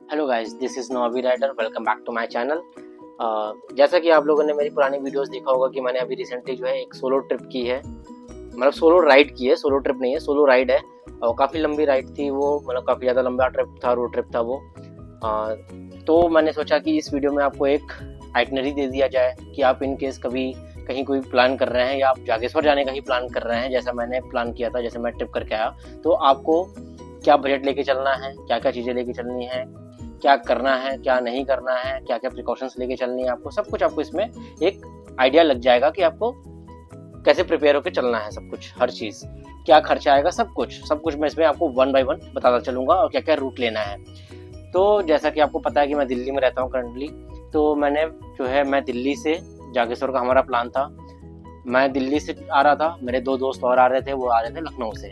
Hello guys, this is Novi rider. Welcome back to my channel. जैसा कि आप लोगों ने मेरी पुरानी वीडियोस देखा होगा कि मैंने अभी रिसेंटली जो है एक सोलो ट्रिप की है, मतलब सोलो राइड की है, सोलो ट्रिप नहीं है, सोलो राइड है। और काफ़ी लंबी राइड थी वो, मतलब काफ़ी ज़्यादा लंबा ट्रिप था, रोड ट्रिप था वो। तो मैंने सोचा कि इस वीडियो में आपको एक आइटनरी दे दिया जाए कि आप इन केस कभी कहीं कोई प्लान कर रहे हैं या आप जागेश्वर जाने का ही प्लान कर रहे हैं, जैसा मैंने प्लान किया था, जैसे मैं ट्रिप करके आया, तो आपको क्या बजट लेके चलना है, क्या क्या चीज़ें लेके चलनी है, क्या करना है, क्या नहीं करना है, क्या क्या प्रिकॉशंस लेके चलनी है, आपको सब कुछ आपको इसमें एक आइडिया लग जाएगा कि आपको कैसे प्रिपेयर होकर चलना है। सब कुछ, हर चीज़, क्या खर्चा आएगा, सब कुछ मैं इसमें आपको वन बाय वन बताता चलूँगा और क्या क्या रूट लेना है। तो जैसा कि आपको पता है कि मैं दिल्ली में रहता हूँ करंटली, तो मैं दिल्ली से जागेश्वर का हमारा प्लान था। मैं दिल्ली से आ रहा था, मेरे 2 दोस्त और आ रहे थे, वो आ रहे थे लखनऊ से।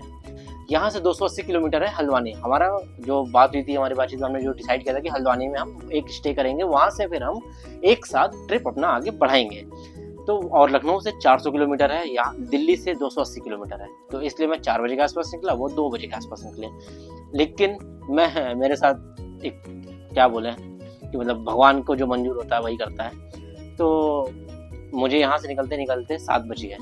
यहाँ से 280 किलोमीटर है हल्द्वानी। हमारा जो बात हुई थी, हमारी बातचीत में हमने जो डिसाइड किया था कि हल्द्वानी में हम एक स्टे करेंगे, वहाँ से फिर हम एक साथ ट्रिप अपना आगे बढ़ाएंगे। तो और लखनऊ से 400 किलोमीटर है, यहाँ दिल्ली से 280 किलोमीटर है, तो इसलिए मैं 4 बजे के आसपास निकला, वो 2 बजे के आसपास निकले। लेकिन मेरे साथ एक, क्या बोले कि मतलब भगवान को जो मंजूर होता है वही करता है। तो मुझे यहाँ से निकलते निकलते 7 बज गए।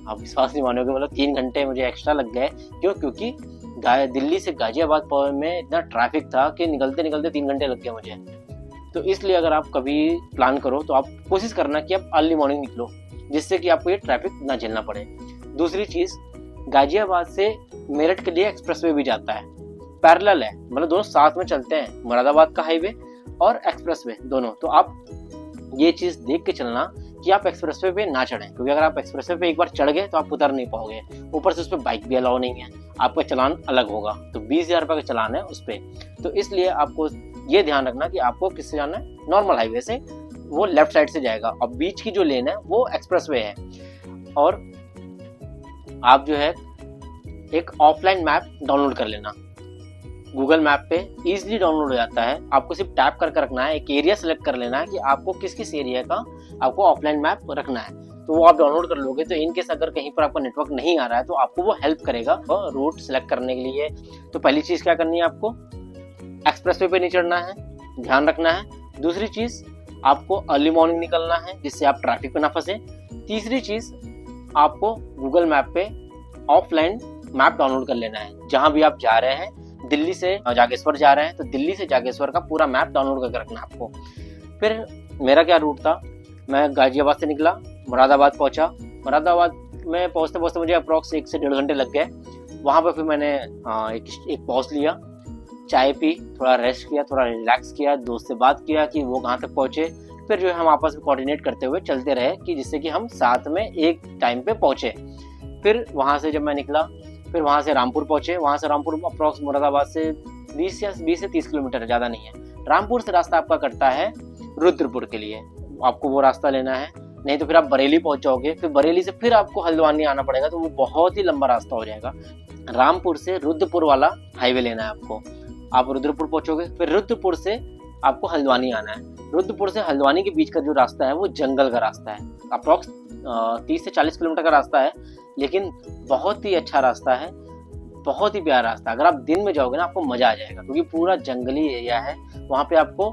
आप विश्वास नहीं मानोगे, मतलब 3 घंटे मुझे एक्स्ट्रा लग गए। क्योंकि दिल्ली से गाजियाबाद में इतना ट्रैफिक था कि निकलते निकलते 3 घंटे लग गए मुझे। तो इसलिए अगर आप कभी प्लान करो तो आप कोशिश करना कि आप अर्ली मॉर्निंग निकलो, जिससे कि आपको ये ट्रैफिक ना झेलना पड़े। दूसरी चीज़, गाजियाबाद से मेरठ के लिए एक्सप्रेसवे भी जाता है, पैरेलल है, मतलब दोनों साथ में चलते हैं, मुरादाबाद का हाईवे और एक्सप्रेसवे दोनों। तो आप ये चीज़ देख के चलना कि आप एक्सप्रेसवे पे ना चढ़ें, क्योंकि अगर आप एक्सप्रेसवे पे एक बार चढ़ गए तो आप उतर नहीं पाओगे। ऊपर से उस पर बाइक भी अलाउ नहीं है, आपका चलान अलग होगा, तो 20,000 रुपये का चलान है उस पर। तो इसलिए आपको ये ध्यान रखना कि आपको किससे जाना है, नॉर्मल हाईवे से, वो लेफ्ट साइड से जाएगा, और बीच की जो लेन है वो एक्सप्रेसवे है। और आप जो है एक ऑफलाइन मैप डाउनलोड कर लेना, गूगल मैप पे ईजिली डाउनलोड हो जाता है। आपको सिर्फ टैप करके रखना है, एक एरिया सेलेक्ट कर लेना है कि आपको किस किस एरिया का आपको ऑफलाइन मैप रखना है, तो वो आप डाउनलोड कर लोगे। तो इनकेस अगर कहीं पर आपका नेटवर्क नहीं आ रहा है तो आपको वो हेल्प करेगा रूट सेलेक्ट करने के लिए। तो पहली चीज़ क्या करनी है, आपको एक्सप्रेसवे पे नहीं चढ़ना है, ध्यान रखना है। दूसरी चीज़, आपको अर्ली मॉर्निंग निकलना है, जिससे आप ट्रैफिक पे ना फंसे। तीसरी चीज़, आपको गूगल मैप पे ऑफलाइन मैप डाउनलोड कर लेना है। जहाँ भी आप जा रहे हैं, दिल्ली से जागेश्वर जा रहे हैं तो दिल्ली से जागेश्वर का पूरा मैप डाउनलोड करके रखना है आपको। फिर मेरा क्या रूट था, मैं गाजियाबाद से निकला, मुरादाबाद पहुंचा। मुरादाबाद में पहुंचते पहुंचते मुझे अप्रॉक्स 1 से 1.5 घंटे लग गए। वहाँ पर फिर मैंने एक पॉज लिया, चाय पी, थोड़ा रेस्ट किया, थोड़ा रिलैक्स किया, दोस्त से बात किया कि वो कहाँ तक पहुँचे। फिर जो है हम आपस में कोऑर्डिनेट करते हुए चलते रहे कि जिससे कि हम साथ में एक टाइम पे पहुँचे। फिर वहाँ से जब मैं निकला, फिर वहाँ से रामपुर पहुँचे। वहाँ से रामपुर अप्रॉक्स मुरादाबाद से 20 से 30 किलोमीटर, ज़्यादा नहीं है। रामपुर से रास्ता आपका कटता है रुद्रपुर के लिए, आपको वो रास्ता लेना है, नहीं तो फिर आप बरेली पहुँच जाओगे। फिर बरेली से फिर आपको हल्द्वानी आना पड़ेगा, तो वो बहुत ही लंबा रास्ता हो जाएगा। रामपुर से रुद्रपुर वाला हाईवे लेना है आपको, आप रुद्रपुर पहुँचोगे, फिर रुद्रपुर से आपको हल्द्वानी आना है। रुद्रपुर से हल्द्वानी के बीच का जो रास्ता है वो जंगल का रास्ता है, अप्रॉक्स 30 से 40 किलोमीटर का रास्ता है, लेकिन बहुत ही अच्छा रास्ता है, बहुत ही प्यारा रास्ता। अगर आप दिन में जाओगे ना, आपको मज़ा आ जाएगा, क्योंकि पूरा जंगली एरिया है। वहाँ पे आपको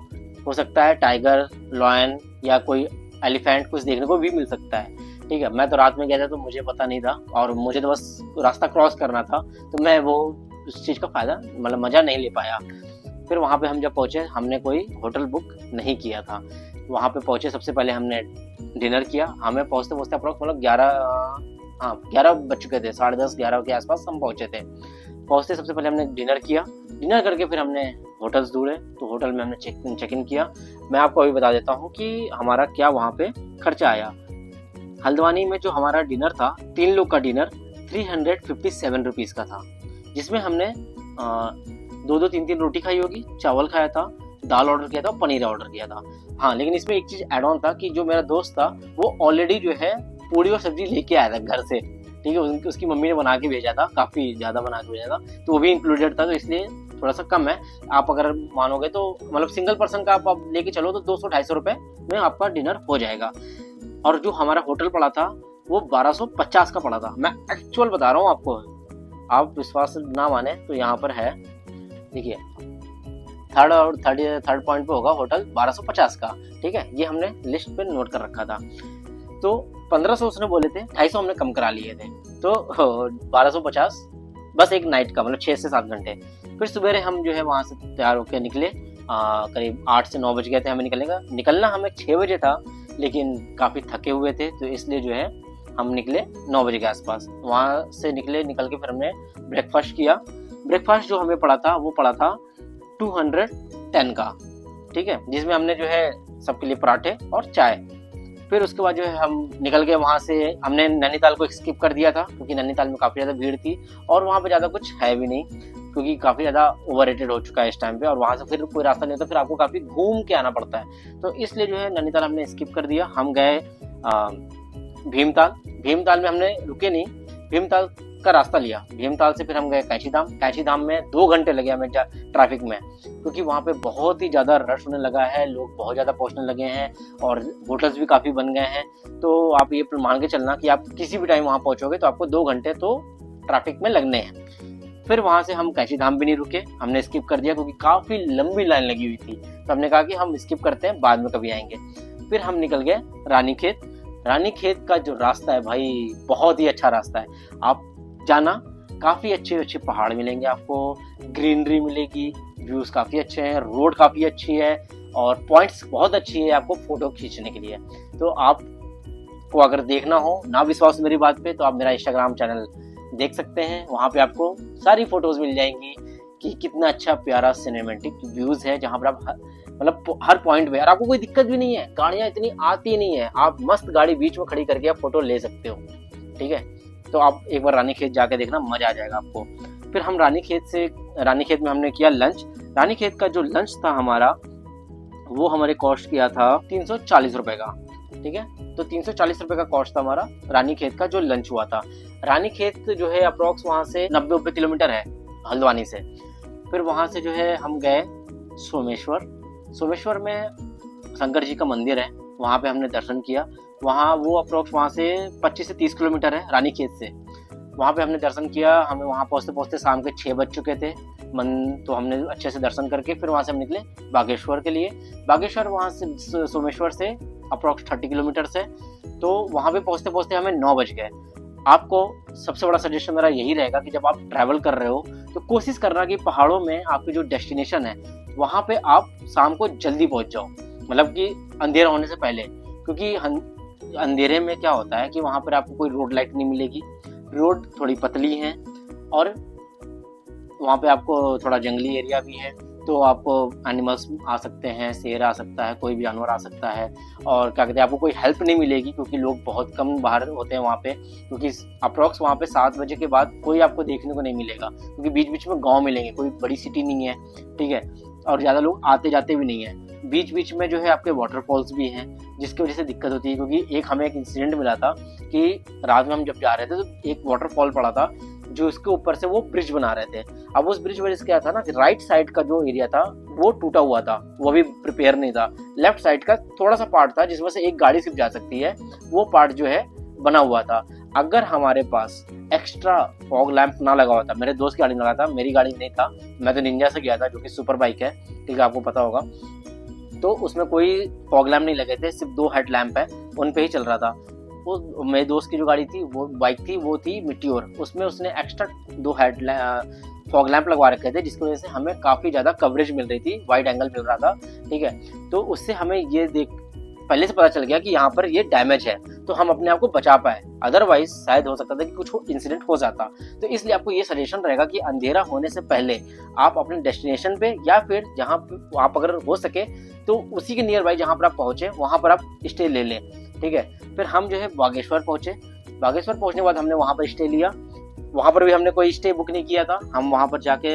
हो सकता है टाइगर, लॉयन या कोई एलिफेंट कुछ देखने को भी मिल सकता है। ठीक है, मैं तो रात में गया था तो मुझे पता नहीं था, और मुझे तो बस रास्ता क्रॉस करना था, तो मैं वो उस चीज़ का फ़ायदा, मतलब मज़ा नहीं ले पाया। फिर वहाँ पे हम जब पहुँचे, हमने कोई होटल बुक नहीं किया था। वहाँ पे पहुँचे, सबसे पहले हमने डिनर किया। हमें पहुँचते पहुँचते अप्रॉक्स मतलब 11 बज चुके थे, 10:30 11 के आसपास हम पहुँचे थे। पहुँचते सबसे पहले हमने डिनर किया, डिनर करके फिर हमने होटल्स ढूंढे, तो होटल में हमने चेक इन किया। मैं आपको अभी बता देता हूँ कि हमारा क्या वहाँ पे खर्चा आया। हल्द्वानी में जो हमारा डिनर था, 3 लोग का डिनर 357 रुपीज़ का था, जिसमें हमने 2-2 3-3 रोटी खाई होगी, चावल खाया था, दाल ऑर्डर किया था, पनीर ऑर्डर किया था। हाँ, लेकिन इसमें एक चीज़ ऐड ऑन था कि जो मेरा दोस्त था वो ऑलरेडी जो है पूड़ी और सब्जी लेके आया था घर से। ठीक है, उसकी मम्मी ने बना के भेजा था, काफ़ी ज़्यादा बना के भेजा था, तो वो भी इंक्लूडेड था, तो इसलिए थोड़ा सा कम है। आप अगर मानोगे तो मतलब सिंगल पर्सन का आप लेके चलो तो 200-250 रुपये में आपका डिनर हो जाएगा। और जो हमारा होटल पड़ा था वो 1250 का पड़ा था। मैं एक्चुअल बता रहा हूँ आपको, आप विश्वास ना माने तो यहाँ पर है, देखिए थर्ड और थर्ड पॉइंट पे होगा होटल 1250 का। ठीक है, ये हमने लिस्ट पे नोट कर रखा था। तो 1500 उसने बोले थे, 250 हमने कम करा लिए थे, तो 1250 बस एक नाइट का, मतलब 6 से 7 घंटे। फिर सवेरे हम जो है वहाँ से तैयार होकर निकले, करीब 8 से 9 बज गए थे हमें निकलना हमें 6 बजे था, लेकिन काफ़ी थके हुए थे, तो इसलिए जो है हम निकले 9 बजे के आसपास। वहाँ से निकल के फिर हमने ब्रेकफास्ट किया। ब्रेकफास्ट जो हमें पड़ा था वो पड़ा था 210 का। ठीक है, जिसमें हमने जो है सबके लिए पराठे और चाय। फिर उसके बाद जो है हम निकल गए वहाँ से। हमने नैनीताल को स्किप कर दिया था, क्योंकि नैनीताल में काफ़ी ज़्यादा भीड़ थी और वहाँ पे ज़्यादा कुछ है भी नहीं, क्योंकि काफ़ी ज़्यादा ओवररेटेड हो चुका है इस टाइम पे, और वहाँ से फिर कोई रास्ता नहीं होता, फिर आपको काफ़ी घूम के आना पड़ता है। तो इसलिए जो है नैनीताल हमने स्किप कर दिया। हम गए भीमताल में हमने रुके नहीं, भीमताल का रास्ता लिया। भीमताल से फिर हम गए कैंची धाम में 2 घंटे लगे हमें ट्रैफिक में, क्योंकि वहाँ पे बहुत ही ज़्यादा रश होने लगा है, लोग बहुत ज़्यादा पहुँचने लगे हैं और होटल्स भी काफ़ी बन गए हैं। तो आप ये मान के चलना कि आप किसी भी टाइम वहाँ पहुँचोगे तो आपको 2 घंटे तो ट्रैफिक में लगने हैं। फिर वहाँ से हम कैंची धाम भी नहीं रुके, हमने स्किप कर दिया, क्योंकि काफ़ी लंबी लाइन लगी हुई थी। तो हमने कहा कि हम स्किप करते हैं, बाद में कभी आएंगे। फिर हम निकल गए रानीखेत का जो रास्ता है भाई, बहुत ही अच्छा रास्ता है। आप जाना, काफ़ी अच्छे पहाड़ मिलेंगे आपको, ग्रीनरी मिलेगी, व्यूज़ काफ़ी अच्छे हैं, रोड काफ़ी अच्छी है और पॉइंट्स बहुत अच्छी है आपको फ़ोटो खींचने के लिए। तो आपको अगर देखना हो, ना विश्वास मेरी बात पे, तो आप मेरा इंस्टाग्राम चैनल देख सकते हैं, वहाँ पे आपको सारी फ़ोटोज़ मिल जाएंगी कि कितना अच्छा प्यारा सिनेमैटिक व्यूज़ है, जहाँ पर आप मतलब हर पॉइंट पे, और आपको कोई दिक्कत भी नहीं है, गाड़ियाँ इतनी आती नहीं है, आप मस्त गाड़ी बीच में खड़ी करके आप फ़ोटो ले सकते हो। ठीक है, तो आप एक बार रानीखेत जाके देखना, मजा आ जाएगा आपको। फिर हम रानीखेत में हमने किया लंच। रानीखेत का जो लंच था हमारा, वो हमारे कॉस्ट किया था 340 रुपए का। ठीक है, तो 340 रुपए का कॉस्ट था हमारा रानीखेत का जो लंच हुआ था। रानीखेत जो है अप्रोक्स वहाँ से 90 किलोमीटर है हल्द्वानी से। फिर वहाँ से जो है हम गए सोमेश्वर में शंकर जी का मंदिर है, वहाँ पे हमने दर्शन किया। वहाँ वो अप्रोक्स वहाँ से 25 से 30 किलोमीटर है रानीखेत से। वहाँ पे हमने दर्शन किया। हमें वहाँ पहुँचते शाम के 6 बज चुके थे। तो हमने अच्छे से दर्शन करके फिर वहाँ से हम निकले बागेश्वर के लिए। बागेश्वर वहाँ से सोमेश्वर से अप्रोक्स 30 किलोमीटर से। तो वहाँ पे पहुँचते हमें 9 बज गए। आपको सबसे बड़ा सजेशन मेरा यही रहेगा कि जब आप ट्रैवल कर रहे हो तो कोशिश करना कि पहाड़ों में आपकी जो डेस्टिनेशन है वहाँ पे आप शाम को जल्दी पहुँच जाओ, मतलब कि अंधेरा होने से पहले, क्योंकि अंधेरे में क्या होता है कि वहाँ पर आपको कोई रोड लाइट नहीं मिलेगी, रोड थोड़ी पतली है और वहाँ पे आपको थोड़ा जंगली एरिया भी है, तो आपको एनिमल्स आ सकते हैं, शेर आ सकता है, कोई भी जानवर आ सकता है, और क्या कहते हैं आपको कोई हेल्प नहीं मिलेगी, क्योंकि लोग बहुत कम बाहर होते हैं वहाँ पे, क्योंकि अप्रॉक्स वहाँ पे 7 बजे के बाद कोई आपको देखने को नहीं मिलेगा, क्योंकि बीच बीच में गाँव मिलेंगे, कोई बड़ी सिटी नहीं है। ठीक है, और ज़्यादा लोग आते जाते भी नहीं है। बीच बीच में जो है आपके वाटरफॉल्स भी हैं, जिसकी वजह से दिक्कत होती है, क्योंकि हमें एक इंसिडेंट मिला था कि रात में हम जब जा रहे थे तो एक वाटरफॉल पड़ा था, जो उसके ऊपर से वो ब्रिज बना रहे थे। अब उस ब्रिज वजह से क्या था ना कि राइट साइड का जो एरिया था वो टूटा हुआ था, वो भी प्रिपेयर नहीं था। लेफ्ट साइड का थोड़ा सा पार्ट था जिसमें से एक गाड़ी सिर्फ जा सकती है, वो पार्ट जो है बना हुआ था। अगर हमारे पास एक्स्ट्रा फॉग लैंप ना लगा होता, मेरे दोस्त की गाड़ी में लगा था, मेरी गाड़ी नहीं था, मैं तो निंजा से गया था जो कि सुपर बाइक है, ठीक है, आपको पता होगा, तो उसमें कोई फॉग लैंप नहीं लगे थे, सिर्फ 2 हेड लैंप है, उन पे ही चल रहा था। वो मेरे दोस्त की जो गाड़ी थी, वो बाइक थी, वो थी मिट्योर, उसमें उसने एक्स्ट्रा 2 हेड फॉग लैंप लगवा रखे थे, जिसकी वजह से हमें काफ़ी ज़्यादा कवरेज मिल रही थी, वाइड एंगल मिल रहा था। ठीक है, तो उससे हमें ये पहले से पता चल गया कि यहाँ पर ये डैमेज है, तो हम अपने आप को बचा पाए, अदरवाइज शायद हो सकता था कि कुछ इंसिडेंट हो जाता। तो इसलिए आपको ये सजेशन रहेगा कि अंधेरा होने से पहले आप अपने डेस्टिनेशन पे, या फिर जहाँ आप अगर हो सके तो उसी के नियर बाई जहाँ पर आप पहुँचे वहाँ पर आप स्टे ले लें। ठीक है, फिर हम जो है बागेश्वर पहुँचे। बागेश्वर पहुँचने के बाद हमने वहाँ पर स्टे लिया। वहाँ पर भी हमने कोई स्टे बुक नहीं किया था, हम वहाँ पर जाके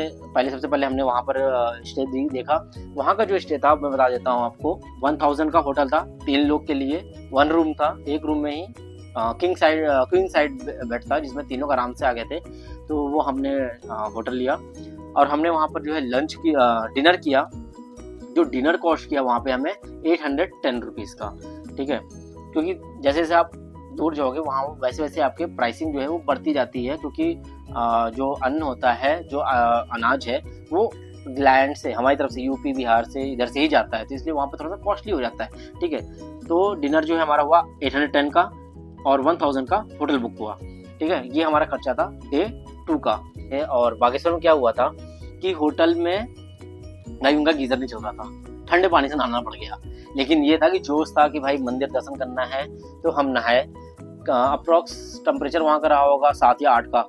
सबसे पहले हमने वहाँ पर स्टे देखा। वहाँ का जो स्टे था मैं बता देता हूँ आपको, 1000 का होटल था, 3 लोग के लिए, 1 रूम था, एक रूम में ही क्वीन साइड बेड था, जिसमें तीनों आराम से आ गए थे। तो वो हमने होटल लिया और हमने वहाँ पर जो है डिनर किया। जो डिनर कॉस्ट किया वहाँ पे हमें 810 रुपीज़ का। ठीक है, क्योंकि जैसे जैसे आप दूर जाओगे वहाँ वैसे वैसे आपके प्राइसिंग जो है वो बढ़ती जाती है, क्योंकि जो अन्न होता है, जो अनाज है, वो लैंड से, हमारी तरफ से यूपी बिहार से इधर से ही जाता है, तो इसलिए वहाँ पर थोड़ा सा कॉस्टली हो जाता है। ठीक है, तो डिनर जो है हमारा हुआ 810 का और 1000 का होटल बुक हुआ। ठीक है, ये हमारा खर्चा था डे 2 का। और बागेश्वर में क्या हुआ था कि होटल में भाई उनका गीजर नहीं चल रहा था, ठंडे पानी से नहाना पड़ गया। लेकिन ये था कि जोश था कि भाई मंदिर दर्शन करना है, तो हम नहाए। अप्रॉक्स टेम्परेचर वहाँ का रहा होगा 7 या 8 का।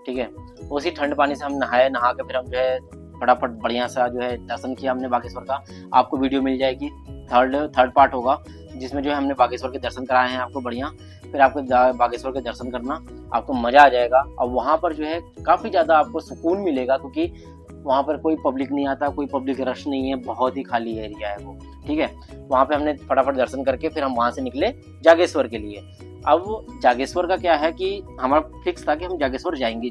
ठीक है, उसी ठंडे पानी से हम नहाए, नहा के फिर हम जो है फटाफट बढ़िया सा जो है दर्शन किया हमने बागेश्वर का। आपको वीडियो मिल जाएगी, थर्ड पार्ट होगा जिसमें जो है हमने बागेश्वर के दर्शन कराए हैं आपको बढ़िया। फिर आपको बागेश्वर के दर्शन करना, आपको मज़ा आ जाएगा। और वहाँ पर जो है काफ़ी ज़्यादा आपको सुकून मिलेगा, क्योंकि वहाँ पर कोई पब्लिक नहीं आता, कोई पब्लिक रश नहीं है, बहुत ही खाली एरिया है वो। ठीक है, वहाँ पे हमने फटाफट दर्शन करके फिर हम वहाँ से निकले जागेश्वर के लिए। अब जागेश्वर का क्या है कि हमारा फिक्स था कि हम जागेश्वर जाएंगे,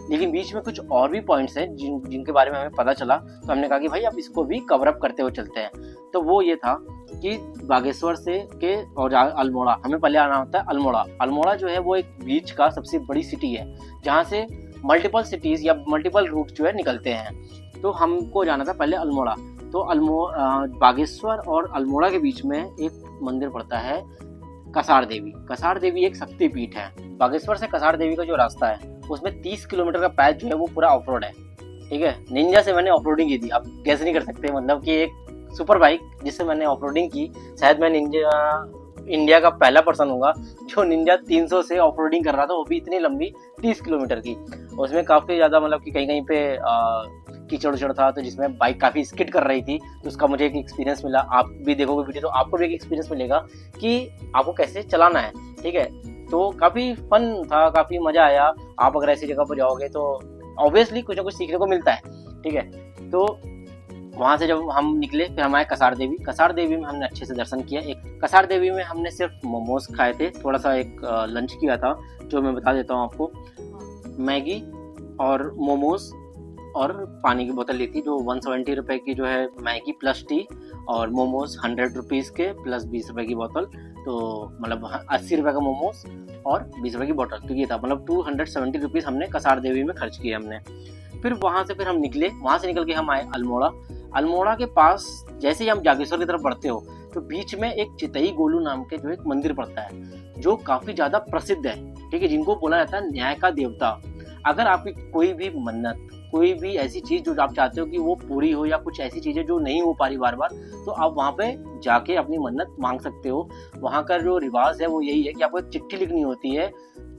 लेकिन बीच में कुछ और भी पॉइंट्स हैं जिनके बारे में हमें पता चला, तो हमने कहा कि भाई अब इसको भी कवर अप करते हुए चलते हैं। तो वो ये था कि बागेश्वर से के और अल्मोड़ा, हमें पहले आना होता है अल्मोड़ा। अल्मोड़ा जो है वो एक बीच का सबसे बड़ी सिटी है, जहाँ से मल्टीपल सिटीज़ या मल्टीपल रूट जो है निकलते हैं। तो हमको जाना था पहले अल्मोड़ा। तो बागेश्वर और अल्मोड़ा के बीच में एक मंदिर पड़ता है कसार देवी। कसार देवी एक शक्तिपीठ है। बागेश्वर से कसार देवी का जो रास्ता है उसमें 30 किलोमीटर का पैच जो है वो पूरा ऑफ रोड है। ठीक है, निंजा से मैंने ऑफ रोडिंग की थी, आप कैसे नहीं कर सकते, मतलब कि एक सुपर बाइक जिससे मैंने ऑफ रोडिंग की। शायद मैं इंडिया का पहला पर्सन होगा जो निंजा 300 से ऑफ रोडिंग कर रहा था, वो भी इतनी लंबी 30 किलोमीटर की। उसमें काफ़ी ज़्यादा मतलब कि कहीं कहीं पे कीचड़ उचड़ था, तो जिसमें बाइक काफ़ी स्किड कर रही थी, तो उसका मुझे एक एक्सपीरियंस मिला। आप भी देखोगे वीडियो तो आपको भी एक एक्सपीरियंस मिलेगा कि आपको कैसे चलाना है। ठीक है, तो काफ़ी फन था, काफ़ी मज़ा आया। आप अगर ऐसी जगह पर जाओगे तो ऑब्वियसली कुछ ना कुछ सीखने को मिलता है। ठीक है, तो वहाँ से जब हम निकले फिर हम आए कसार देवी। कसार देवी में हमने अच्छे से दर्शन किया। एक कसार देवी में हमने सिर्फ मोमोज खाए थे, थोड़ा सा एक लंच किया था, जो मैं बता देता हूँ आपको। मैगी और मोमोज और पानी की बोतल ली थी, जो 170 रुपये की जो है मैगी प्लस टी, और मोमोज 100 रुपीज़ के प्लस 20 रुपये की बोतल। तो मतलब 80 रुपये का मोमोज और 20 रुपये की बोतल, तो ये था मतलब 270 रुपीज़ हमने कसार देवी में खर्च किए हमने। फिर वहाँ से फिर हम निकले, वहाँ से निकल के हम आए अल्मोड़ा। अल्मोड़ा के पास जैसे ही हम जागेश्वर की तरफ बढ़ते हो तो बीच में एक चितई गोलू नाम के जो एक मंदिर पड़ता है, जो काफ़ी ज़्यादा प्रसिद्ध है। ठीक है, जिनको बोला जाता है न्याय का देवता। अगर आपकी कोई भी मन्नत, कोई भी ऐसी चीज़ जो आप चाहते हो कि वो पूरी हो, या कुछ ऐसी चीज़ें जो नहीं हो पा रही बार बार, तो आप वहाँ पे जाके अपनी मन्नत मांग सकते हो। वहाँ का जो रिवाज है वो यही है कि आपको एक चिट्ठी लिखनी होती है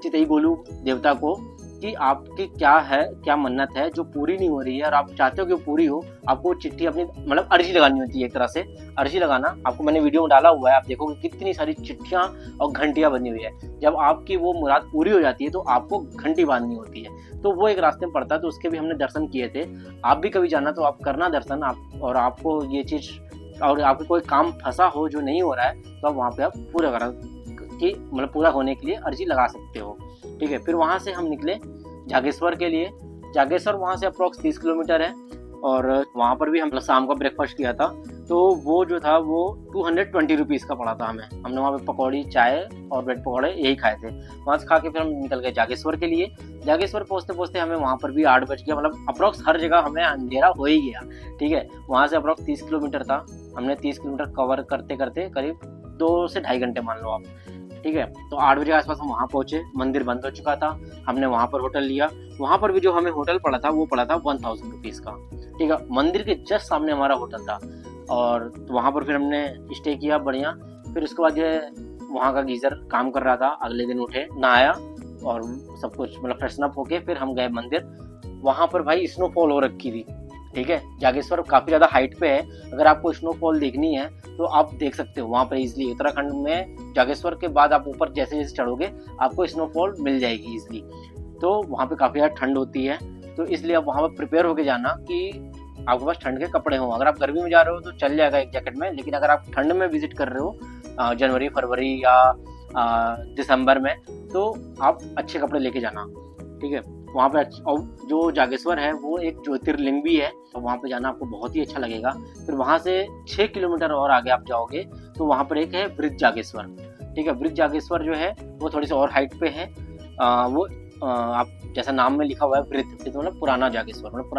चितई गोलू देवता को कि आपकी क्या है, क्या मन्नत है जो पूरी नहीं हो रही है और आप चाहते हो कि वो पूरी हो। आपको चिट्ठी अपनी मतलब अर्जी लगानी होती है, एक तरह से अर्जी लगाना। आपको मैंने वीडियो में डाला हुआ है, आप देखोगे कितनी सारी चिट्ठियाँ और घंटियाँ बनी हुई है। जब आपकी वो मुराद पूरी हो जाती है तो आपको घंटी बांधनी होती है। तो वो एक रास्ते में पड़ता है, तो उसके भी हमने दर्शन किए थे। आप भी कभी जाना तो आप करना दर्शन। आप और आपको ये चीज़, और आपको कोई काम फंसा हो जो नहीं हो रहा है, तो आप वहाँ पे आप पूरा करा कि मतलब पूरा होने के लिए अर्जी लगा सकते हो। ठीक है, फिर वहाँ से हम निकले जागेश्वर के लिए। जागेश्वर वहाँ से अप्रॉक्स 30 किलोमीटर है, और वहाँ पर भी हम शाम का ब्रेकफास्ट किया था। तो वो जो था वो 220 रुपीज़ का पड़ा था हमें। हमने वहाँ पे पकौड़ी, चाय और ब्रेड पकौड़े यही खाए थे। वहाँ से खा के फिर हम निकल गए जागेश्वर के लिए। जागेश्वर पहुँचते पहुँचते हमें वहाँ पर भी 8 बज गया, मतलब अप्रॉक्स हर जगह हमें अंधेरा हो ही गया। ठीक है, वहाँ से अप्रॉक्स 30 किलोमीटर था। हमने 30 किलोमीटर कवर करते करते करीब 2 से ढाई घंटे मान लो आप। ठीक है, तो 8 बजे के आसपास हम वहाँ पहुँचे। मंदिर बंद हो चुका था, हमने वहाँ पर होटल लिया। वहाँ पर भी जो हमें होटल पड़ा था वो पड़ा था 1000 रुपीज़ का। ठीक है, मंदिर के जस्ट सामने हमारा होटल था, और तो वहाँ पर फिर हमने स्टे किया बढ़िया। फिर उसके बाद जो है वहाँ का गीज़र काम कर रहा था। अगले दिन उठे, नहाया और सब कुछ मतलब फ्रेशन अप होके फिर हम गए मंदिर। वहाँ पर भाई स्नोफॉल हो रखी थी। ठीक है, जागेश्वर काफ़ी ज़्यादा हाइट पे है। अगर आपको स्नोफॉल देखनी है तो आप देख सकते हो वहाँ पर इजीली। उत्तराखंड में जागेश्वर के बाद आप ऊपर जैसे जैसे चढ़ोगे आपको स्नोफॉल मिल जाएगी इजीली। तो वहाँ पे काफ़ी ज़्यादा ठंड होती है, तो इसलिए आप वहाँ पर प्रिपेयर होके जाना कि आपके पास ठंड के कपड़े हों। अगर आप गर्मी में जा रहे हो तो चल जाएगा एक जैकेट में, लेकिन अगर आप ठंड में विजिट कर रहे हो जनवरी, फरवरी या दिसंबर में, तो आप अच्छे कपड़े लेके जाना। ठीक है, वहाँ पे और जो जागेश्वर है वो एक ज्योतिर्लिंग भी है, तो वहाँ पे जाना आपको बहुत ही अच्छा लगेगा। फिर वहाँ से 6 किलोमीटर और आगे आप जाओगे तो वहाँ पर एक है ब्रिज जागेश्वर। ठीक है, ब्रिज जागेश्वर जो है वो थोड़ी सी और हाइट पे है। वो आप जैसा नाम में लिखा हुआ है वृत्त, मतलब पुराना जागेश्वर, मतलब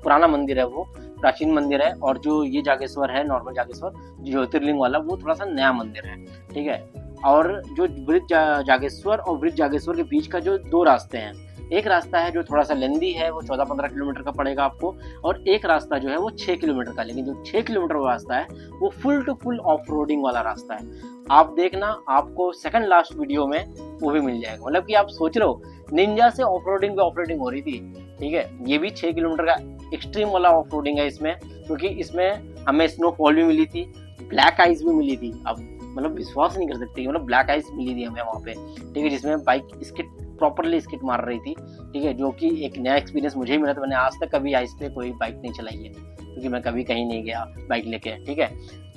पुराना मंदिर है, वो प्राचीन मंदिर है। और जो ये जागेश्वर है, नॉर्मल जागेश्वर ज्योतिर्लिंग वाला, वो थोड़ा सा नया मंदिर है, ठीक है। और जो वृत्त जागेश्वर और वृत्त जागेश्वर के बीच का जो 2 रास्ते हैं, एक रास्ता है जो थोड़ा सा लेंदी है, वो 14-15 किलोमीटर का पड़ेगा आपको, और एक रास्ता जो है वो 6 किलोमीटर का। लेकिन जो 6 किलोमीटर वाला रास्ता है वो full to full off roading वाला रास्ता है। आप देखना, आपको सेकंड लास्ट वीडियो में वो भी मिल जाएगा। मतलब कि आप सोच रहे हो, निंजा से ऑफ रोडिंग पे ऑफ रोडिंग हो रही थी, ठीक है। ये भी 6 किलोमीटर का एक्सट्रीम वाला ऑफ रोडिंग है इसमें, क्योंकि इसमें हमें स्नोफॉल भी मिली थी, ब्लैक आइस भी मिली थी। अब मतलब विश्वास नहीं कर सकते, मतलब ब्लैक आइस मिली थी हमें वहाँ पे, ठीक है, जिसमें बाइक स्किट प्रॉपरली स्किट मार रही थी, ठीक है, जो कि एक नया एक्सपीरियंस मुझे ही मिला था। मैंने आज तक कभी आइस पे कोई बाइक नहीं चलाई है, क्योंकि मैं कभी कहीं नहीं गया बाइक लेके, ठीक है।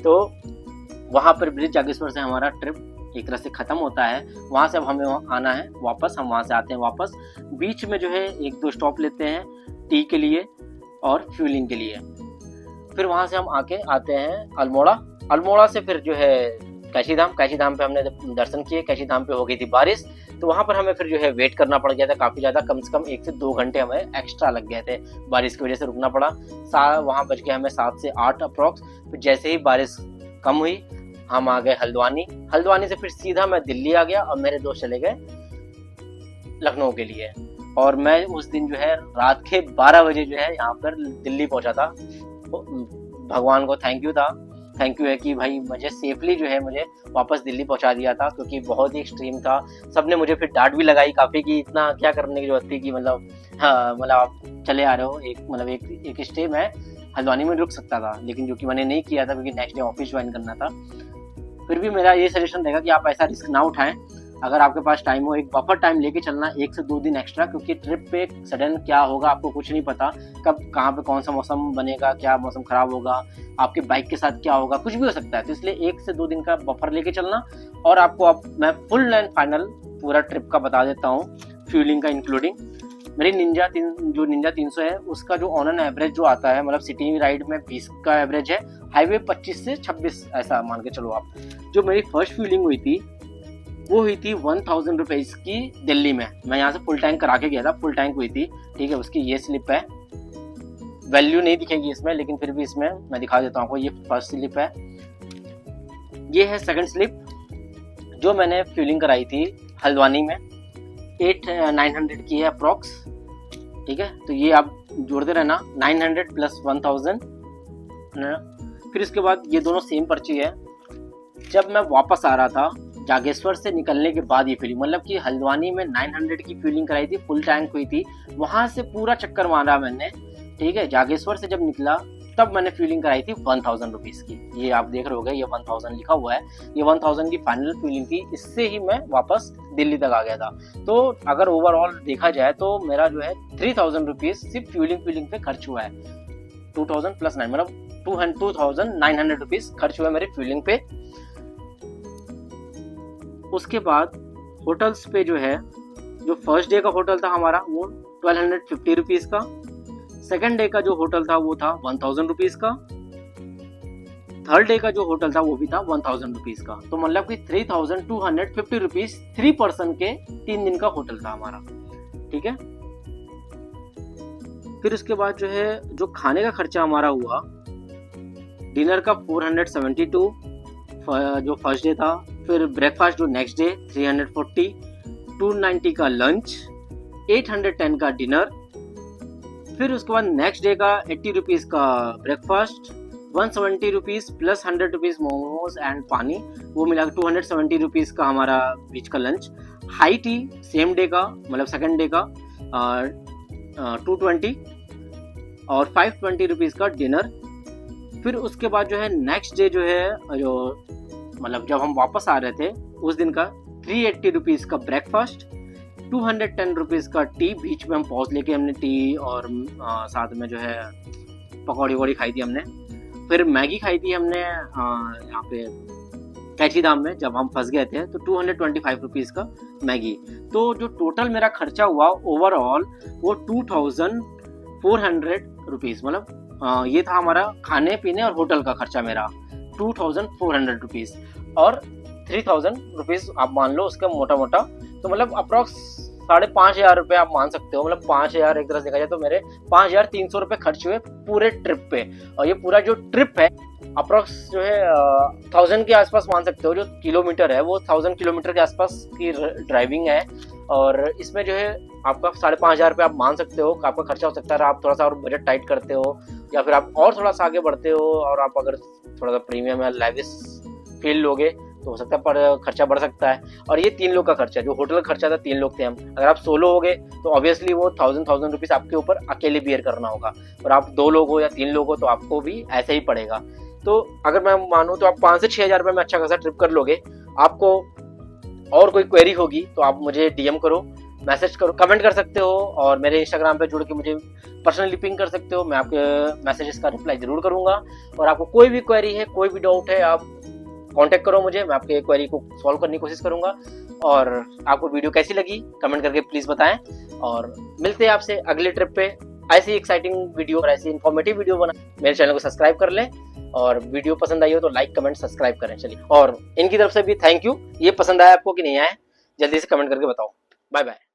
तो वहाँ पर वृत्त जागेश्वर से हमारा ट्रिप एक तरह से ख़त्म होता है। वहाँ से अब हमें आना है वापस, हम वहाँ से आते हैं वापस। बीच में जो है 1-2 स्टॉप लेते हैं टी के लिए और फ्यूलिंग के लिए। फिर वहाँ से हम आते हैं अल्मोड़ा से फिर जो है कैची धाम पे हमने दर्शन किए। कैची धाम पे हो गई थी बारिश, तो वहाँ पर हमें फिर जो है वेट करना पड़ गया था काफ़ी ज़्यादा, कम से कम 1 से 2 घंटे हमें एक्स्ट्रा लग गए थे, बारिश की वजह से रुकना पड़ा। वहाँ बज गया हमें 7 से 8 अप्रॉक्स। फिर जैसे ही बारिश कम हुई हम आ गए हल्द्वानी से फिर सीधा मैं दिल्ली आ गया और मेरे दोस्त चले गए लखनऊ के लिए। और मैं उस दिन जो है रात के 12 बजे जो है यहाँ पर दिल्ली पहुंचा था। भगवान को थैंक यू है कि भाई मुझे सेफली जो है मुझे वापस दिल्ली पहुंचा दिया था, क्योंकि बहुत ही एक्सट्रीम था। सबने मुझे फिर डांट भी लगाई काफ़ी कि इतना क्या करने की जरूरत थी, कि मतलब हाँ, मतलब आप चले आ रहे हो, एक स्टे में हल्द्वानी में रुक सकता था, लेकिन जो कि मैंने नहीं किया था, क्योंकि नेक्स्ट डे ऑफिस ज्वाइन करना था। फिर भी मेरा ये सजेशन रहेगा कि आप ऐसा रिस्क ना उठाएं। अगर आपके पास टाइम हो, एक बफर टाइम लेके चलना, 1 से 2 दिन एक्स्ट्रा, क्योंकि ट्रिप पे सडन क्या होगा आपको कुछ नहीं पता, कब कहाँ पे कौन सा मौसम बनेगा, क्या मौसम खराब होगा, आपके बाइक के साथ क्या होगा, कुछ भी हो सकता है। तो इसलिए 1 से 2 दिन का बफर लेके चलना। और आपको अब मैं फुल एंड फाइनल पूरा ट्रिप का बता देता हूँ, फ्यूलिंग का इंक्लूडिंग। मेरी निंजा 300 है, उसका जो ऑन एन एवरेज जो आता है, मतलब सिटी राइड में 20 का एवरेज है, हाईवे 25 से 26 ऐसा मान के चलो आप। जो मेरी फर्स्ट फ्यूलिंग हुई थी वो हुई थी 1000 रुपीज़ की दिल्ली में। मैं यहाँ से फुल टैंक करा के गया था, फुल टैंक हुई थी, ठीक है। उसकी ये स्लिप है, वैल्यू नहीं दिखेगी इसमें, लेकिन फिर भी इसमें मैं दिखा देता हूँ आपको। ये फर्स्ट स्लिप है, ये है सेकंड स्लिप जो मैंने फ्यूलिंग कराई थी हल्द्वानी में, 900 की है अप्रॉक्स, ठीक है। तो ये आप जोड़ते रहना, 900 प्लस 1000। फिर इसके बाद ये दोनों सेम पर्ची है। जब मैं वापस आ रहा था जागेश्वर से निकलने के बाद ये फ्यूलिंग, मतलब कि हल्द्वानी में 900 की फ्यूलिंग कराई थी, फुल टैंक हुई थी, वहां से पूरा चक्कर मारा मैंने, ठीक है। जागेश्वर से जब निकला तब मैंने फ्यूलिंग कराई थी 1000 रुपीज़ की। ये आप देख रहे होगे, ये 1000 लिखा हुआ है, ये 1000 की फाइनल फ्यूलिंग थी। इससे ही मैं वापस दिल्ली तक आ गया था। तो अगर ओवरऑल देखा जाए तो मेरा जो है 3000 रुपीज़ सिर्फ फ्यूलिंग पे खर्च हुआ है। 2000 प्लस 9 मतलब 2900 रुपीज़ खर्च हुआ है मेरे फ्यूलिंग पे। उसके बाद होटल्स पे जो है, जो फर्स्ट डे का होटल था हमारा वो 1250 रुपीज़ का, सेकंड डे का जो होटल था वो था 1000 रुपीज़ का, थर्ड डे का जो होटल था वो भी था 1000 रुपीज़ का। तो मतलब कि 3250 रुपीज़ 3 पर्सन के 3 दिन का होटल था हमारा, ठीक है। फिर उसके बाद जो है जो खाने का खर्चा हमारा हुआ, डिनर का 472 जो फर्स्ट डे था, फिर ब्रेकफास्ट जो नेक्स्ट डे 340, 290 का लंच, 810 का डिनर, फिर उसके बाद नेक्स्ट डे का 80 रुपीज़ का breakfast, 170 rupees plus 100 rupees momos and पानी, वो मिला 270 रुपीज़ का हमारा बीच का lunch. High tea same day का, मतलब सेकंड डे का 220 और 520 रुपीज़ का डिनर। फिर उसके बाद जो है नेक्स्ट डे जो है, जो मतलब जब हम वापस आ रहे थे उस दिन का 380 रुपीज़ का ब्रेकफास्ट, 210 रुपीज़ का टी, बीच में हम पॉज लेके हमने टी और साथ में जो है पकौड़ी वकौड़ी खाई थी हमने। फिर मैगी खाई थी हमने यहाँ पे कैची धाम में, जब हम फंस गए थे, तो 225 रुपीज़ का मैगी। तो जो टोटल मेरा खर्चा हुआ ओवरऑल वो 2400 रुपीज़, मतलब ये था हमारा खाने पीने और होटल का खर्चा मेरा 2400 रुपीज़, और 3000 रुपीज़ आप मान लो उसका मोटा मोटा। तो मतलब अप्रॉक्स 5,500 रुपये आप मान सकते हो, मतलब 5,000 एक तरह से देखा जाए तो मेरे 5,300 रुपये खर्च हुए पूरे ट्रिप पे। और ये पूरा जो ट्रिप है अप्रोक्स जो है 1000 के आसपास मान सकते हो, जो किलोमीटर है वो 1000 किलोमीटर के आसपास की ड्राइविंग है। और इसमें जो है आपका 5,500 रुपये आप मान सकते हो कि आपका खर्चा हो सकता है। आप थोड़ा सा और बजट टाइट करते हो या फिर आप और थोड़ा सा आगे बढ़ते हो और आप अगर थोड़ा सा प्रीमियम या लाइविश फील लोगे तो हो सकता है पर खर्चा बढ़ सकता है। और ये 3 लोग का खर्चा है, जो होटल का खर्चा था 3 लोग थे हम। अगर आप सोलो हो गए तो ऑब्वियसली वो 1000 रुपीज़ आपके ऊपर अकेले बियर करना होगा। और आप 2 लोग हो या 3 लोग हो तो आपको भी ऐसे ही पड़ेगा। तो अगर मैं मानूँ तो आप 5 से 6,000 रुपये में अच्छा खासा ट्रिप कर लोगे। आपको और कोई क्वेरी होगी तो आप मुझे DM करो, मैसेज करो, कमेंट कर सकते हो और मेरे इंस्टाग्राम पे जुड़ के मुझे पर्सनली पिंग कर सकते हो। मैं आपके मैसेजेस का रिप्लाई जरूर करूंगा। और आपको कोई भी क्वेरी है, कोई भी डाउट है, आप कांटेक्ट करो मुझे, मैं आपके क्वेरी को सॉल्व करने की कोशिश करूंगा। और आपको वीडियो कैसी लगी कमेंट करके प्लीज़ बताएं। और मिलते हैं आपसे अगले ट्रिप पे ऐसी एक्साइटिंग वीडियो और ऐसी इन्फॉर्मेटिव वीडियो बना। मेरे चैनल को सब्सक्राइब कर लें और वीडियो पसंद आई हो तो लाइक कमेंट सब्सक्राइब करें। चलिए, और इनकी तरफ से भी थैंक यू। ये पसंद आया आपको कि नहीं आया, जल्दी से कमेंट करके बताओ। Bye bye.